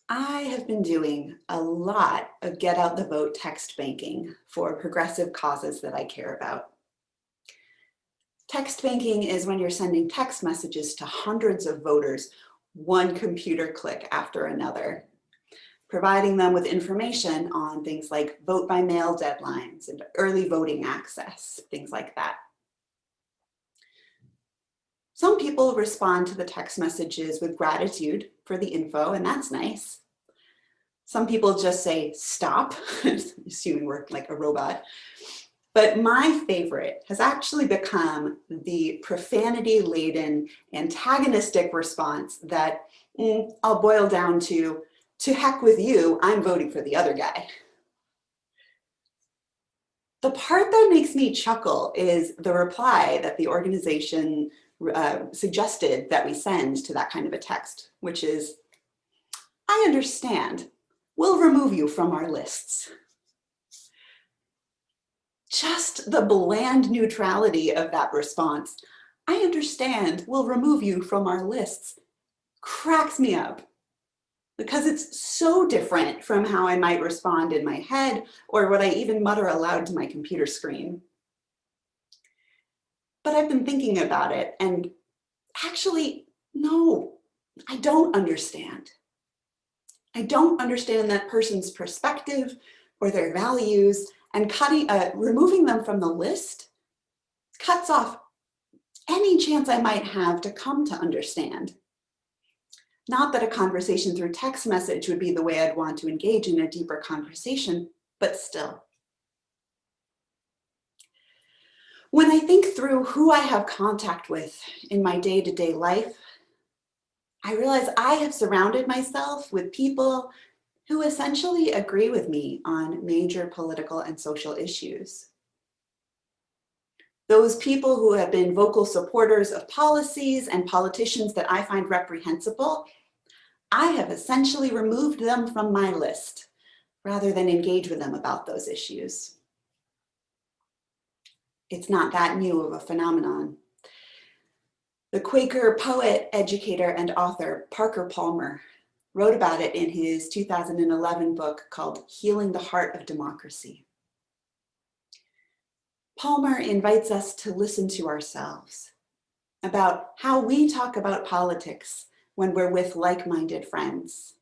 I have been doing a lot of get out the vote text banking for progressive causes that I care about. Text banking is when you're sending text messages to hundreds of voters, one computer click after another, providing them with information on things like vote by mail deadlines and early voting access, things like that. Some people respond to the text messages with gratitude for the info, and that's nice. Some people just say, stop, assuming we're like a robot. But my favorite has actually become the profanity-laden, antagonistic response that I'll boil down to heck with you, I'm voting for the other guy. The part that makes me chuckle is the reply that the organization suggested that we send to that kind of a text, which is, I understand. We'll remove you from our lists. Just the bland neutrality of that response, I understand, we'll remove you from our lists, cracks me up because it's so different from how I might respond in my head or what I even mutter aloud to my computer screen. But I've been thinking about it and actually, no, I don't understand. I don't understand that person's perspective or their values, and removing them from the list cuts off any chance I might have to come to understand. Not that a conversation through text message would be the way I'd want to engage in a deeper conversation, but still. When I think through who I have contact with in my day-to-day life, I realize I have surrounded myself with people who essentially agree with me on major political and social issues. Those people who have been vocal supporters of policies and politicians that I find reprehensible, I have essentially removed them from my list rather than engage with them about those issues. It's not that new of a phenomenon. The Quaker poet, educator, and author Parker Palmer wrote about it in his 2011 book called Healing the Heart of Democracy. Palmer invites us to listen to ourselves about how we talk about politics when we're with like-minded friends.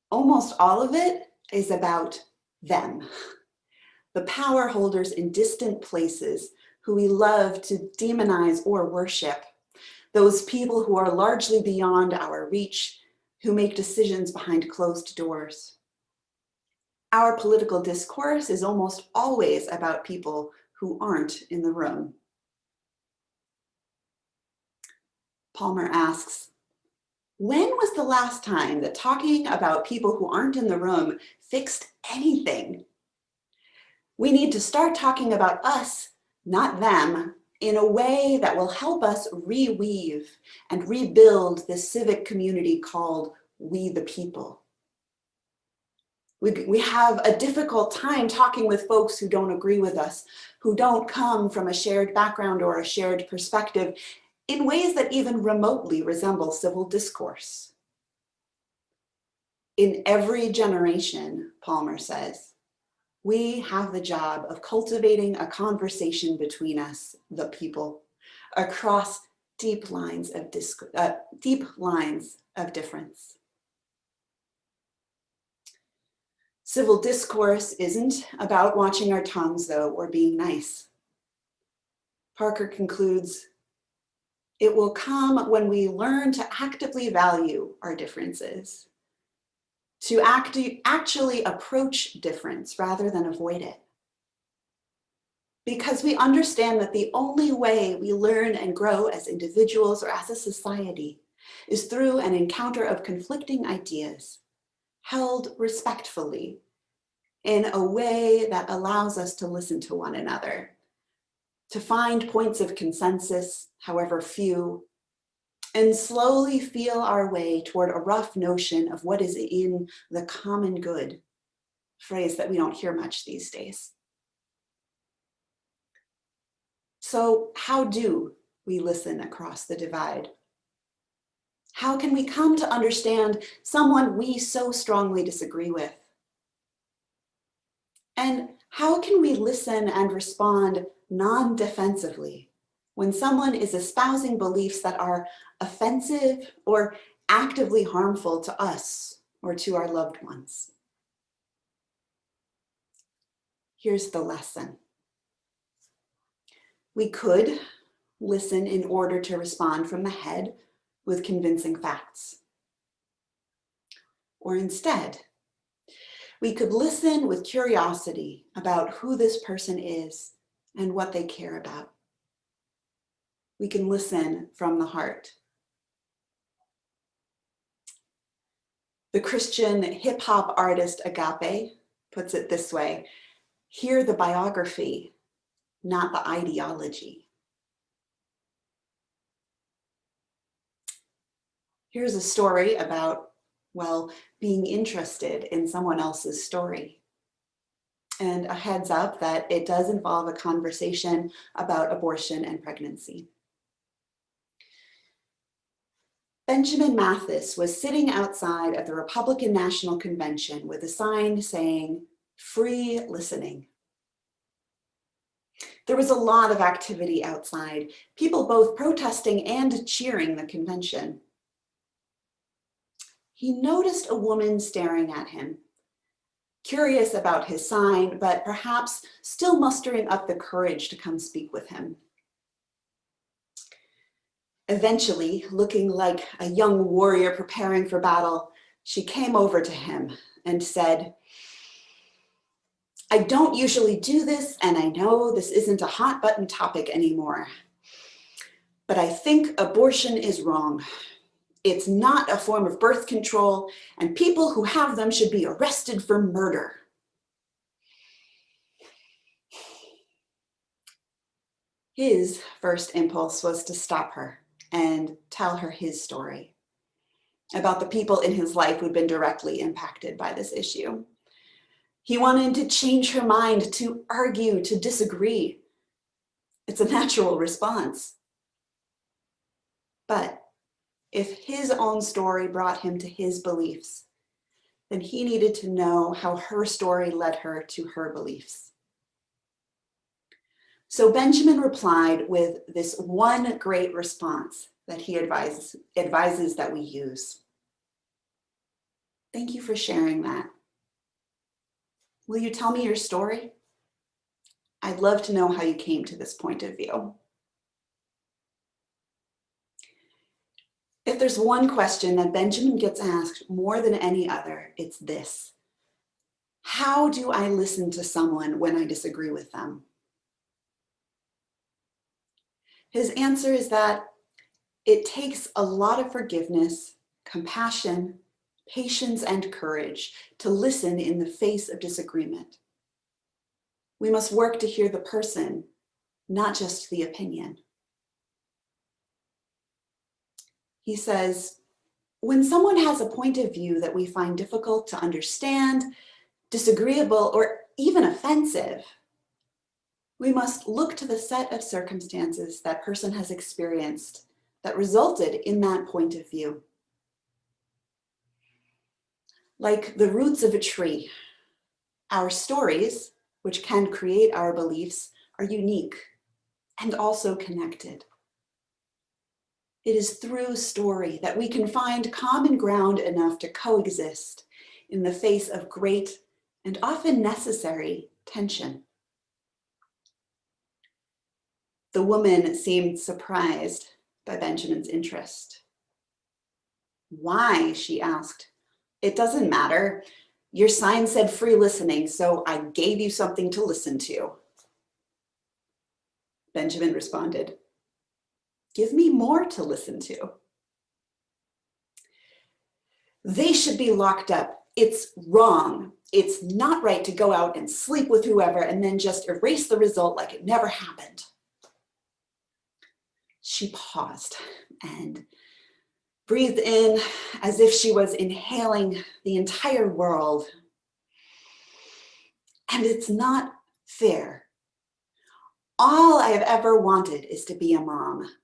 Almost all of it is about them, the power holders in distant places who we love to demonize or worship, those people who are largely beyond our reach, who make decisions behind closed doors. Our political discourse is almost always about people who aren't in the room. Palmer asks, when was the last time that talking about people who aren't in the room fixed anything? We need to start talking about us, not them, in a way that will help us reweave and rebuild this civic community called We the People. We have a difficult time talking with folks who don't agree with us, who don't come from a shared background or a shared perspective in ways that even remotely resemble civil discourse. In every generation, Palmer says, we have the job of cultivating a conversation between us, the people, across deep lines of difference. Civil discourse isn't about watching our tongues, though, or being nice. Parker concludes, it will come when we learn to actively value our differences, to actually approach difference rather than avoid it. Because we understand that the only way we learn and grow as individuals or as a society is through an encounter of conflicting ideas, held respectfully in a way that allows us to listen to one another, to find points of consensus, however few, and slowly feel our way toward a rough notion of what is in the common good, phrase that we don't hear much these days. So how do we listen across the divide? How can we come to understand someone we so strongly disagree with? And how can we listen and respond non-defensively when someone is espousing beliefs that are offensive or actively harmful to us or to our loved ones? Here's the lesson. We could listen in order to respond from the head with convincing facts. Or instead, we could listen with curiosity about who this person is and what they care about. We can listen from the heart. The Christian hip-hop artist Agape puts it this way: hear the biography, not the ideology. Here's a story about, well, being interested in someone else's story. And a heads up that it does involve a conversation about abortion and pregnancy. Benjamin Mathis was sitting outside of the Republican National Convention with a sign saying, "Free listening." There was a lot of activity outside, people both protesting and cheering the convention. He noticed a woman staring at him, curious about his sign, but perhaps still mustering up the courage to come speak with him. Eventually, looking like a young warrior preparing for battle, she came over to him and said, "I don't usually do this, and I know this isn't a hot button topic anymore, but I think abortion is wrong. It's not a form of birth control, and people who have them should be arrested for murder." His first impulse was to stop her and tell her his story about the people in his life who'd been directly impacted by this issue. He wanted to change her mind, to argue, to disagree. It's a natural response. But if his own story brought him to his beliefs, then he needed to know how her story led her to her beliefs. So Benjamin replied with this one great response that he advises that we use. Thank you for sharing that. Will you tell me your story? I'd love to know how you came to this point of view. If there's one question that Benjamin gets asked more than any other, it's this: how do I listen to someone when I disagree with them? His answer is that it takes a lot of forgiveness, compassion, patience, and courage to listen in the face of disagreement. We must work to hear the person, not just the opinion. He says, when someone has a point of view that we find difficult to understand, disagreeable, or even offensive, we must look to the set of circumstances that person has experienced that resulted in that point of view. Like the roots of a tree, our stories, which can create our beliefs, are unique and also connected. It is through story that we can find common ground enough to coexist in the face of great and often necessary tension. The woman seemed surprised by Benjamin's interest. "Why?" she asked. "It doesn't matter. Your sign said free listening, so I gave you something to listen to." Benjamin responded, "Give me more to listen to." "They should be locked up. It's wrong. It's not right to go out and sleep with whoever and then just erase the result like it never happened." She paused and breathed in as if she was inhaling the entire world. "And it's not fair. All I have ever wanted is to be a mom.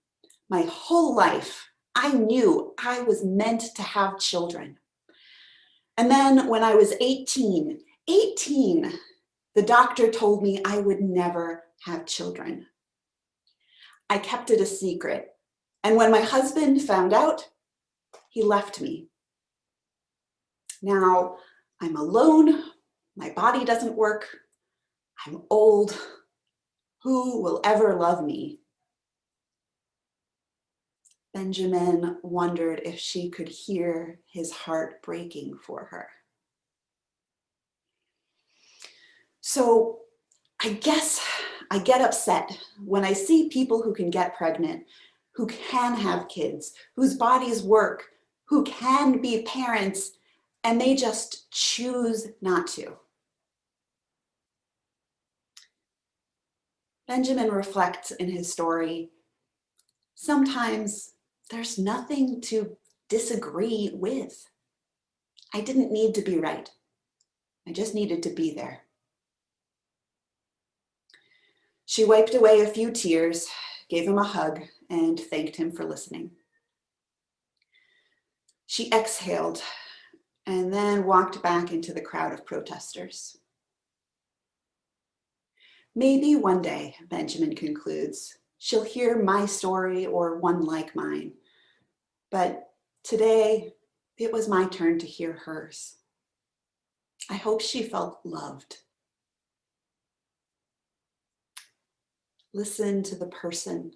My whole life, I knew I was meant to have children. And then when I was 18, the doctor told me I would never have children. I kept it a secret. And when my husband found out, he left me. Now I'm alone. My body doesn't work. I'm old. Who will ever love me? Benjamin wondered if she could hear his heart breaking for her. So I guess I get upset when I see people who can get pregnant, who can have kids, whose bodies work, who can be parents, and they just choose not to. Benjamin reflects in his story, sometimes there's nothing to disagree with. I didn't need to be right. I just needed to be there. She wiped away a few tears, gave him a hug, and thanked him for listening. She exhaled and then walked back into the crowd of protesters. Maybe one day, Benjamin concludes, she'll hear my story or one like mine. But today, it was my turn to hear hers. I hope she felt loved. Listen to the person,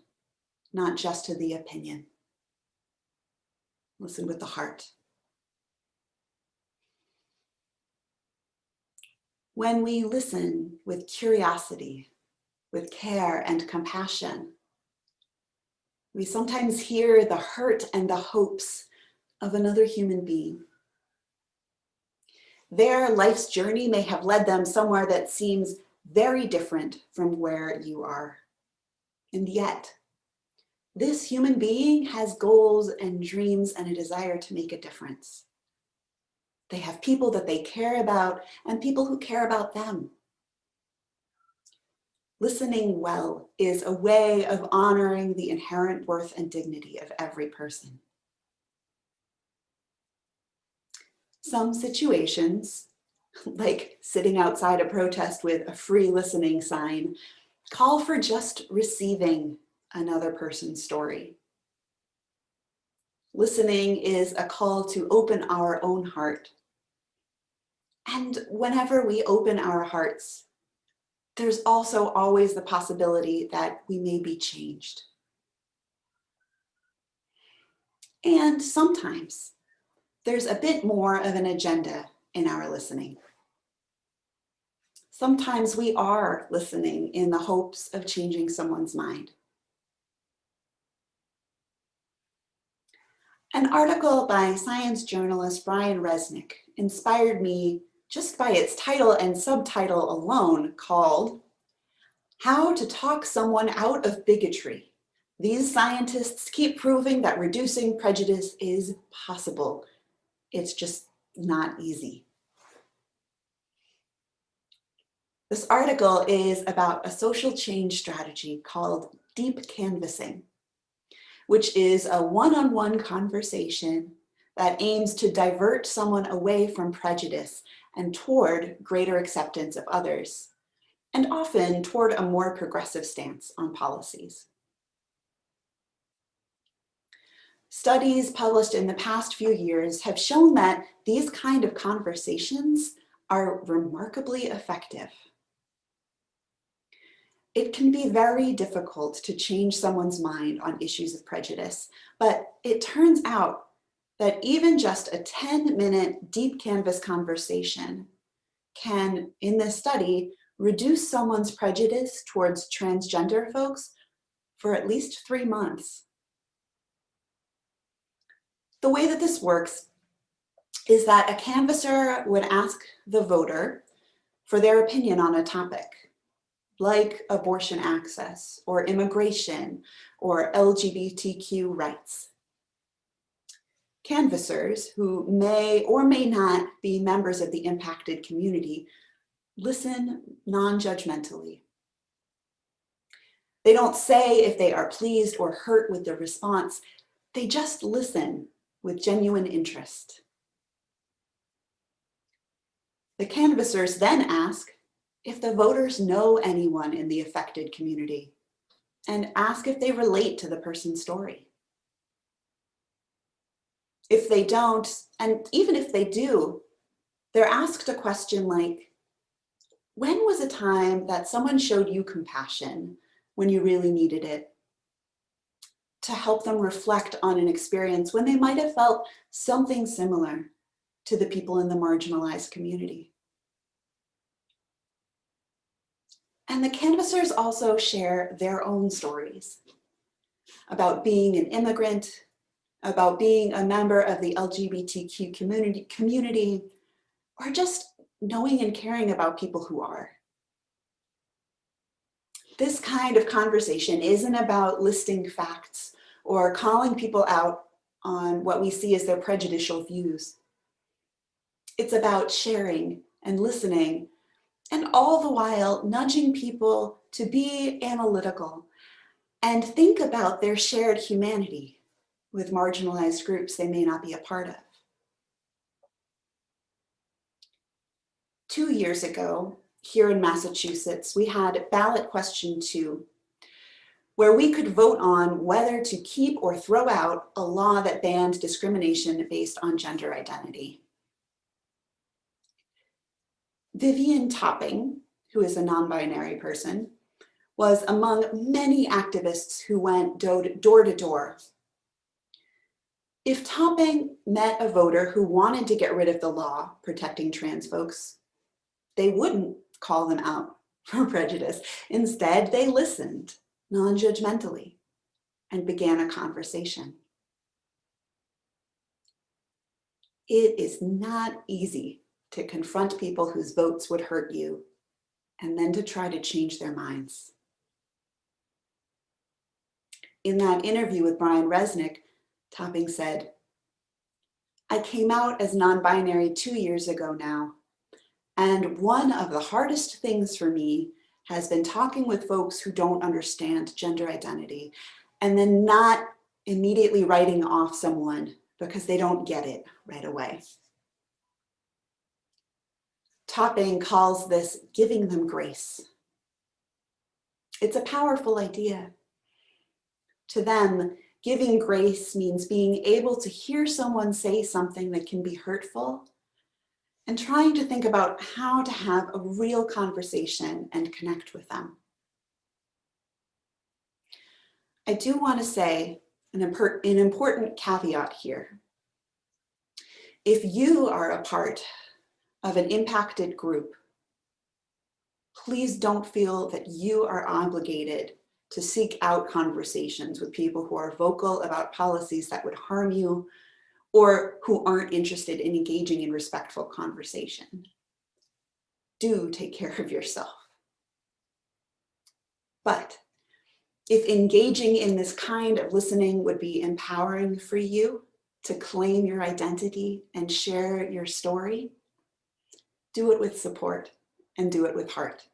not just to the opinion. Listen with the heart. When we listen with curiosity, with care and compassion, we sometimes hear the hurt and the hopes of another human being. Their life's journey may have led them somewhere that seems very different from where you are. And yet, this human being has goals and dreams and a desire to make a difference. They have people that they care about and people who care about them. Listening well is a way of honoring the inherent worth and dignity of every person. Some situations, like sitting outside a protest with a free listening sign, call for just receiving another person's story. Listening is a call to open our own heart. And whenever we open our hearts, there's also always the possibility that we may be changed. And sometimes there's a bit more of an agenda in our listening. Sometimes we are listening in the hopes of changing someone's mind. An article by science journalist Brian Resnick inspired me just by its title and subtitle alone, called "How to Talk Someone Out of Bigotry. These scientists keep proving that reducing prejudice is possible. It's just not easy." This article is about a social change strategy called deep canvassing, which is a one-on-one conversation that aims to divert someone away from prejudice and toward greater acceptance of others, and often toward a more progressive stance on policies. Studies published in the past few years have shown that these kind of conversations are remarkably effective. It can be very difficult to change someone's mind on issues of prejudice, but it turns out that even just a 10-minute deep canvas conversation can, in this study, reduce someone's prejudice towards transgender folks for at least 3 months. The way that this works is that a canvasser would ask the voter for their opinion on a topic, like abortion access or immigration or LGBTQ rights. Canvassers, who may or may not be members of the impacted community, listen non-judgmentally. They don't say if they are pleased or hurt with the response. They just listen with genuine interest. The canvassers then ask if the voters know anyone in the affected community and ask if they relate to the person's story. If they don't, and even if they do, they're asked a question like, when was a time that someone showed you compassion when you really needed it? To help them reflect on an experience when they might have felt something similar to the people in the marginalized community. And the canvassers also share their own stories about being an immigrant, about being a member of the LGBTQ community, or just knowing and caring about people who are. This kind of conversation isn't about listing facts or calling people out on what we see as their prejudicial views. It's about sharing and listening, and all the while nudging people to be analytical and think about their shared humanity with marginalized groups they may not be a part of. 2 years ago, here in Massachusetts, we had ballot question 2, where we could vote on whether to keep or throw out a law that banned discrimination based on gender identity. Vivian Topping, who is a non-binary person, was among many activists who went door to door. If Topping met a voter who wanted to get rid of the law protecting trans folks, they wouldn't call them out for prejudice. Instead, they listened non-judgmentally and began a conversation. It is not easy to confront people whose votes would hurt you and then to try to change their minds. In that interview with Brian Resnick, Topping said, "I came out as non-binary 2 years ago now, and one of the hardest things for me has been talking with folks who don't understand gender identity and then not immediately writing off someone because they don't get it right away." Topping calls this giving them grace. It's a powerful idea. To them, giving grace means being able to hear someone say something that can be hurtful and trying to think about how to have a real conversation and connect with them. I do want to say an important caveat here. If you are a part of an impacted group, please don't feel that you are obligated to seek out conversations with people who are vocal about policies that would harm you or who aren't interested in engaging in respectful conversation. Do take care of yourself. But if engaging in this kind of listening would be empowering for you to claim your identity and share your story, do it with support and do it with heart.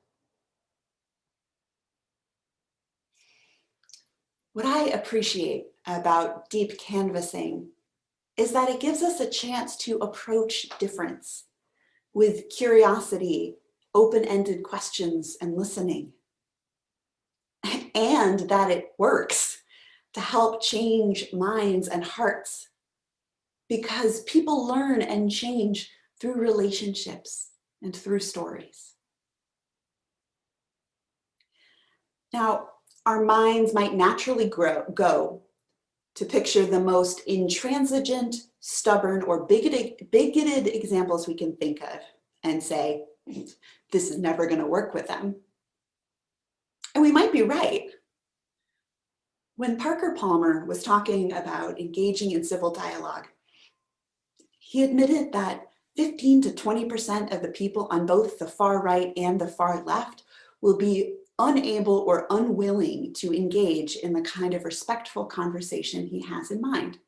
What I appreciate about deep canvassing is that it gives us a chance to approach difference with curiosity, open-ended questions, and listening. And that it works to help change minds and hearts, because people learn and change through relationships and through stories. Now, our minds might naturally go to picture the most intransigent, stubborn, or bigoted examples we can think of and say, this is never going to work with them. And we might be right. When Parker Palmer was talking about engaging in civil dialogue, he admitted that 15 to 20% of the people on both the far right and the far left will be unable or unwilling to engage in the kind of respectful conversation he has in mind.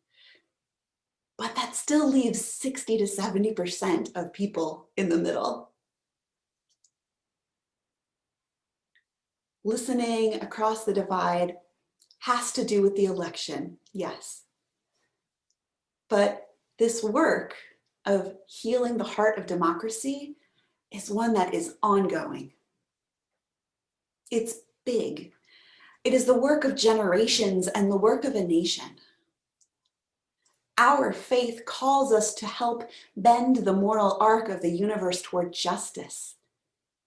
But that still leaves 60 to 70% of people in the middle. Listening across the divide has to do with the election, yes, But this work of healing the heart of democracy is one that is ongoing. It's big. It is the work of generations and the work of a nation. Our faith calls us to help bend the moral arc of the universe toward justice.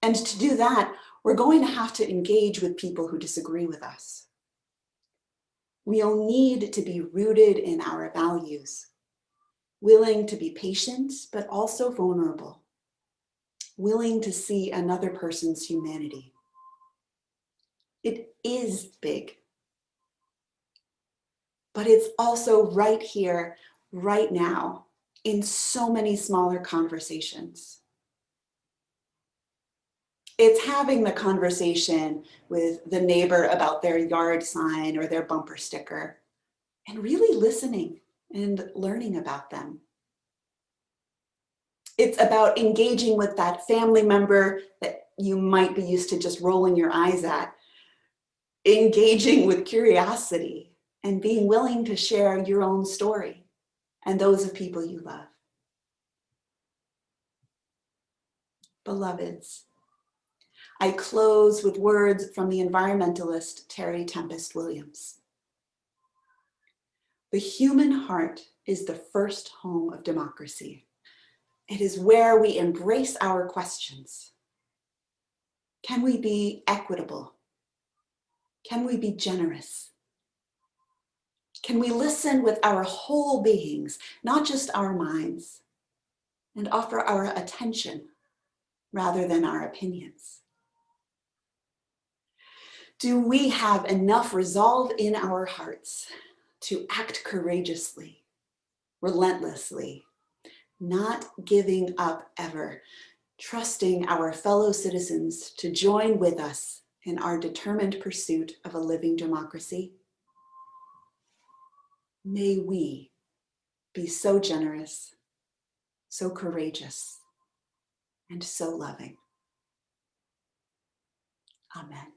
And to do that, we're going to have to engage with people who disagree with us. We'll need to be rooted in our values, willing to be patient, but also vulnerable, willing to see another person's humanity. It is big, but it's also right here, right now, in so many smaller conversations. It's having the conversation with the neighbor about their yard sign or their bumper sticker, and really listening and learning about them. It's about engaging with that family member that you might be used to just rolling your eyes at, engaging with curiosity and being willing to share your own story and those of people you love. Beloveds, I close with words from the environmentalist Terry Tempest Williams. The human heart is the first home of democracy. It is where we embrace our questions. Can we be equitable? Can we be generous? Can we listen with our whole beings, not just our minds, and offer our attention rather than our opinions? Do we have enough resolve in our hearts to act courageously, relentlessly, not giving up ever, trusting our fellow citizens to join with us in our determined pursuit of a living democracy? May we be so generous, so courageous, and so loving. Amen.